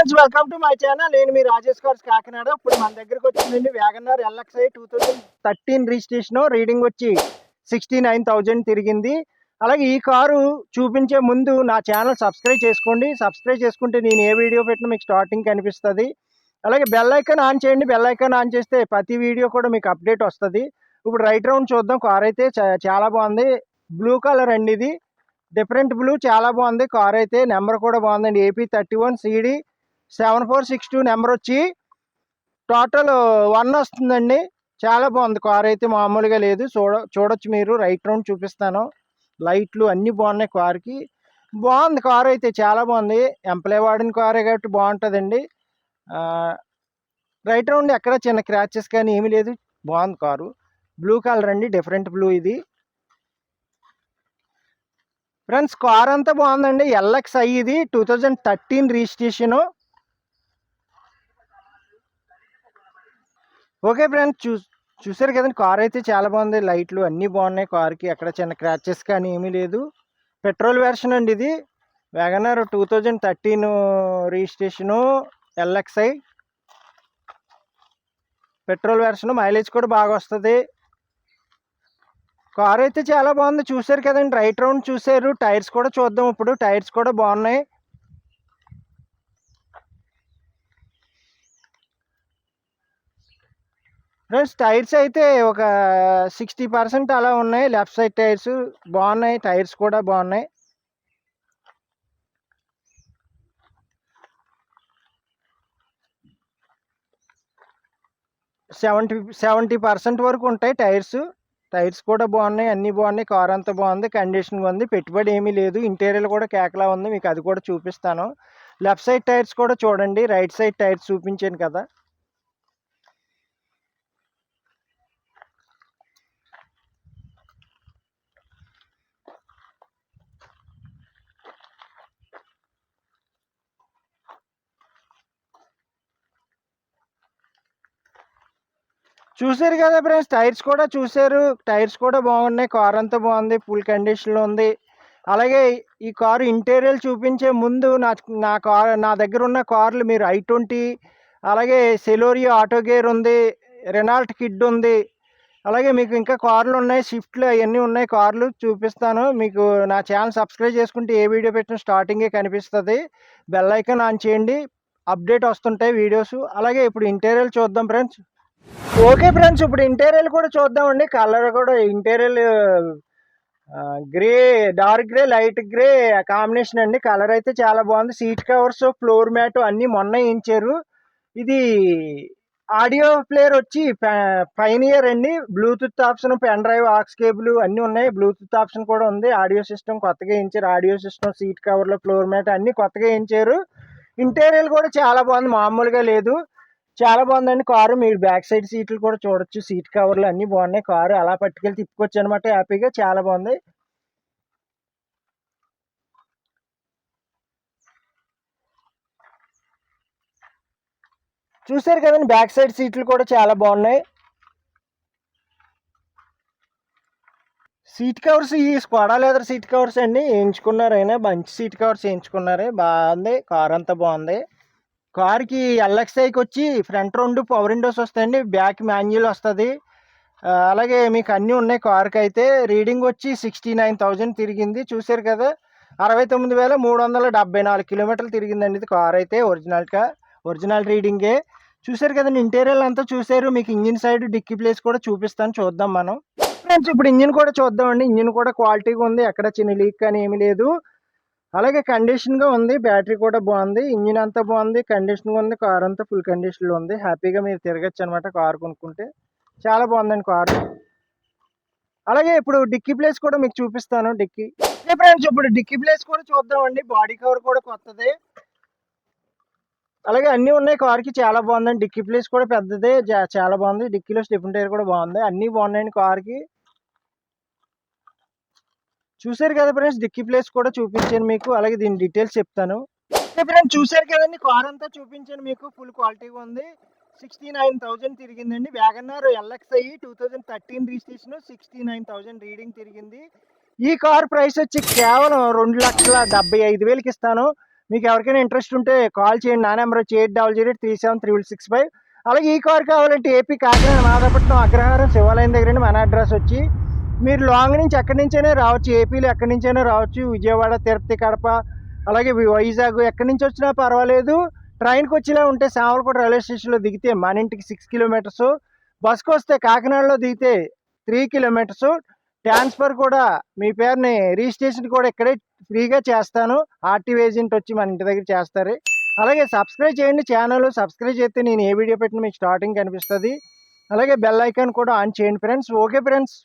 Friends, welcome to my channel. నేను మీ Rajesh cars Kakinada. ఇప్పుడు మన దగ్గరకు వచ్చిందండి వ్యాగనర్ ఎల్ఎక్స్ఐ 2013 రిజిస్ట్రేషన్. రీడింగ్ వచ్చి 69,000 తిరిగింది. అలాగే ఈ కారు చూపించే ముందు నా ఛానల్ సబ్స్క్రైబ్ చేసుకోండి. సబ్స్క్రైబ్ చేసుకుంటే నేను ఏ వీడియో పెట్టినా మీకు స్టార్టింగ్ కనిపిస్తుంది. అలాగే బెల్ ఐకాన్ ఆన్ చేయండి. బెల్ ఐకాన్ ఆన్ చేస్తే ప్రతి వీడియో కూడా మీకు అప్డేట్ వస్తుంది. ఇప్పుడు రైట్ రౌండ్ చూద్దాం. కార్ అయితే చాలా బాగుంది. బ్లూ కలర్ అండి, ఇది డిఫరెంట్ బ్లూ, చాలా బాగుంది. కార్ అయితే నెంబర్ కూడా బాగుందండి. AP31 CD 7462 నెంబర్ వచ్చి టోటల్ 1 వస్తుందండి. చాలా బాగుంది కార్ అయితే, మామూలుగా లేదు. చూడొచ్చు మీరు. రైట్ రౌండ్ చూపిస్తాను. లైట్లు అన్నీ బాగున్నాయి. కార్కి బాగుంది. కార్ అయితే చాలా బాగుంది. ఎంప్లాయ్ వాడిన కారే కాబట్టి బాగుంటుందండి. రైట్ రౌండ్ ఎక్కడ చిన్న క్రాచెస్ కానీ ఏమీ లేదు. బాగుంది కారు. బ్లూ కలర్ అండి, డిఫరెంట్ బ్లూ ఇది. ఫ్రెండ్స్, కార్ అంతా బాగుందండి. ఎల్ఎక్స్ఐ ఇది 2013 రిజిస్ట్రేషన్. ఓకే ఫ్రెండ్స్, చూసారు కదండి. కార్ అయితే చాలా బాగుంది. లైట్లు అన్నీ బాగున్నాయి. కార్కి ఎక్కడ చిన్న క్రాచెస్ కానీ ఏమీ లేదు. పెట్రోల్ వెర్షన్ అండి ఇది. WagonR 2013 registration, LXI petrol version. Mileage కూడా బాగా వస్తుంది. కార్ అయితే చాలా బాగుంది. చూసారు కదండి. రైట్ రౌండ్ చూసారు. టైర్స్ కూడా చూద్దాం. ఇప్పుడు టైర్స్ కూడా బాగున్నాయి. ఫ్రెండ్స్, టైర్స్ అయితే ఒక 60% అలా ఉన్నాయి. లెఫ్ట్ సైడ్ టైర్స్ బాగున్నాయి. టైర్స్ కూడా బాగున్నాయి. సెవెంటీ పర్సెంట్ వరకు ఉంటాయి టైర్స్. టైర్స్ కూడా బాగున్నాయి. అన్నీ బాగున్నాయి. కార్ అంతా బాగుంది. కండిషన్ ఉంది. పెట్టుబడి ఏమీ లేదు. ఇంటీరియర్ కూడా కేకలా ఉంది. మీకు అది కూడా చూపిస్తాను. లెఫ్ట్ సైడ్ టైర్స్ కూడా చూడండి. రైట్ సైడ్ టైర్స్ చూపించాను కదా. చూసారు కదా ఫ్రెండ్స్. టైర్స్ కూడా చూసారు. టైర్స్ కూడా బాగున్నాయి. కార్ అంతా బాగుంది. ఫుల్ కండిషన్లో ఉంది. అలాగే ఈ కారు ఇంటీరియర్ చూపించే ముందు నా దగ్గర ఉన్న కార్లు మీరు I20, అలాగే సెలోరియో ఆటో గేర్ ఉంది, రెనాల్ట్ కిడ్ ఉంది. అలాగే మీకు ఇంకా కార్లు ఉన్నాయి. స్విఫ్ట్లు అవన్నీ ఉన్నాయి. కార్లు చూపిస్తాను. మీకు నా ఛానల్ సబ్స్క్రైబ్ చేసుకుంటే ఏ వీడియో పెట్టిన స్టార్టింగే కనిపిస్తుంది. బెల్ ఐకాన్ ఆన్ చేయండి. అప్డేట్ వస్తుంటాయి వీడియోస్. అలాగే ఇప్పుడు ఇంటీరియర్ చూద్దాం ఫ్రెండ్స్. ఓకే ఫ్రెండ్స్, ఇప్పుడు ఇంటీరియర్ కూడా చూద్దామండి. కలర్ కూడా interior grey, dark grey, light grey combination అండి. కలర్ అయితే చాలా బాగుంది. సీట్ కవర్స్, ఫ్లోర్ మ్యాట్ అన్నీ మొన్న వేయించారు. ఇది ఆడియో ప్లేయర్ వచ్చి పైనియర్ అండి. Bluetooth option, pen drive, aux cable అన్నీ ఉన్నాయి. బ్లూటూత్ ఆప్షన్ కూడా ఉంది. ఆడియో సిస్టమ్ కొత్తగా వేయించారు. ఆడియో సిస్టమ్, సీట్ కవర్లు, ఫ్లోర్ మ్యాట్ అన్నీ కొత్తగా వేయించారు. ఇంటీరియర్ కూడా చాలా బాగుంది. మామూలుగా లేదు. చాలా బాగుందండి కారు. మీరు బ్యాక్ సైడ్ సీట్లు కూడా చూడొచ్చు. సీట్ కవర్లు అన్నీ బాగున్నాయి. కారు అలా పట్టుకెళ్ళి తిప్పుకోవచ్చు అనమాట హ్యాపీగా. చాలా బాగుంది. చూసారు కదండి. బ్యాక్ సైడ్ సీట్లు కూడా చాలా బాగున్నాయి. సీట్ కవర్స్ ఈ స్కోడా లెదర్ సీట్ కవర్స్ అండి. వేయించుకున్నారు. అయినా మంచి సీట్ కవర్స్ వేయించుకున్నారు. బాగుంది. కార్ అంతా బాగుంది. కార్కి ఎల్ఎక్స్ఐకి వచ్చి ఫ్రంట్ 2 పవర్ విండోస్ వస్తాయండి. బ్యాక్ మాన్యువల్ వస్తుంది. అలాగే మీకు అన్నీ ఉన్నాయి. కార్కి అయితే రీడింగ్ వచ్చి 69,000 తిరిగింది. చూసారు కదా. 69,374 కిలోమీటర్లు తిరిగిందండి ఇది. కార్ అయితే ఒరిజినల్ రీడింగే. చూసారు కదండి. ఇంటీరియర్ అంతా చూసారు. మీకు ఇంజిన్ సైడ్ డిక్కీ ప్లేస్ కూడా చూపిస్తాను. చూద్దాం మనం ఫ్రెండ్స్. ఇప్పుడు ఇంజిన్ కూడా చూద్దామండి. ఇంజిన్ కూడా క్వాలిటీగా ఉంది. ఎక్కడ చిన్న లీక్ కానీ ఏమీ లేదు. అలాగే కండిషన్గా ఉంది. బ్యాటరీ కూడా బాగుంది. ఇంజిన్ అంతా బాగుంది. కండిషన్గా ఉంది. కార్ అంతా ఫుల్ కండిషన్లో ఉంది. హ్యాపీగా మీరు తిరగచ్చు అనమాట కార్ కొనుక్కుంటే. చాలా బాగుందండి కారు. అలాగే ఇప్పుడు డిక్కీ ప్లేస్ కూడా మీకు చూపిస్తాను. డిక్కీ ఫ్రెండ్స్, ఇప్పుడు డిక్కీ ప్లేస్ కూడా చూద్దామండి. బాడీ కవర్ కూడా కొత్తది. అలాగే అన్నీ ఉన్నాయి. కార్కి చాలా బాగుందండి. డిక్కీ ప్లేస్ కూడా పెద్దదే. చాలా బాగుంది. డిక్కీలో స్టెఫిన్ టైర్ కూడా బాగుంది. అన్నీ బాగున్నాయండి కార్కి. చూసారు కదా ఫ్రెండ్స్. డిక్కీ ప్లేస్ కూడా చూపించాను మీకు. అలాగే దీని డీటెయిల్స్ చెప్తాను. ఫ్రెండ్స్, చూసారు కదండి. కార్ అంతా చూపించాను మీకు. ఫుల్ క్వాలిటీగా ఉంది. 69,000 తిరిగిందండి. వ్యాగనర్ ఎల్ఎక్స్ఐ 2013 రిజిస్ట్రేషన్, 69,000 రీడింగ్ తిరిగింది. ఈ కార్ ప్రైస్ వచ్చి కేవలం 2,75,000 ఇస్తాను. మీకు ఎవరికైనా ఇంట్రెస్ట్ ఉంటే కాల్ చేయండి. నా నెంబర్ వచ్చి 8008373665. అలాగే ఈ కార్ కావాలంటే ఏపీ కాకినాడ మాదాపట్నం అగ్రహారం శివాలయం దగ్గరండి మన అడ్రస్ వచ్చి. మీరు లాంగ్ నుంచి ఎక్కడి నుంచైనా రావచ్చు, ఏపీలో ఎక్కడి నుంచైనా రావచ్చు. విజయవాడ, తిరుపతి, కడప, అలాగే వైజాగ్ ఎక్కడి నుంచి వచ్చినా పర్వాలేదు. ట్రైన్కి వచ్చేలా ఉంటే సామర్లకోట రైల్వే స్టేషన్లో దిగితే మన ఇంటికి 6 కిలోమీటర్స్, బస్కి వస్తే కాకినాడలో దిగితే 3 కిలోమీటర్స్. ట్రాన్స్ఫర్ కూడా మీ పేరుని రిజిస్ట్రేషన్ కూడా ఇక్కడే ఫ్రీగా చేస్తాను. ఆర్టీఓ ఏజెంట్ వచ్చి మన ఇంటి దగ్గర చేస్తారు. అలాగే సబ్స్క్రైబ్ చేయండి ఛానల్. సబ్స్క్రైబ్ చేస్తే నేను ఏ వీడియో పెట్టినా మీకు స్టార్టింగ్ కనిపిస్తుంది. అలాగే బెల్ ఐకాన్ కూడా ఆన్ చేయండి ఫ్రెండ్స్. Okay friends.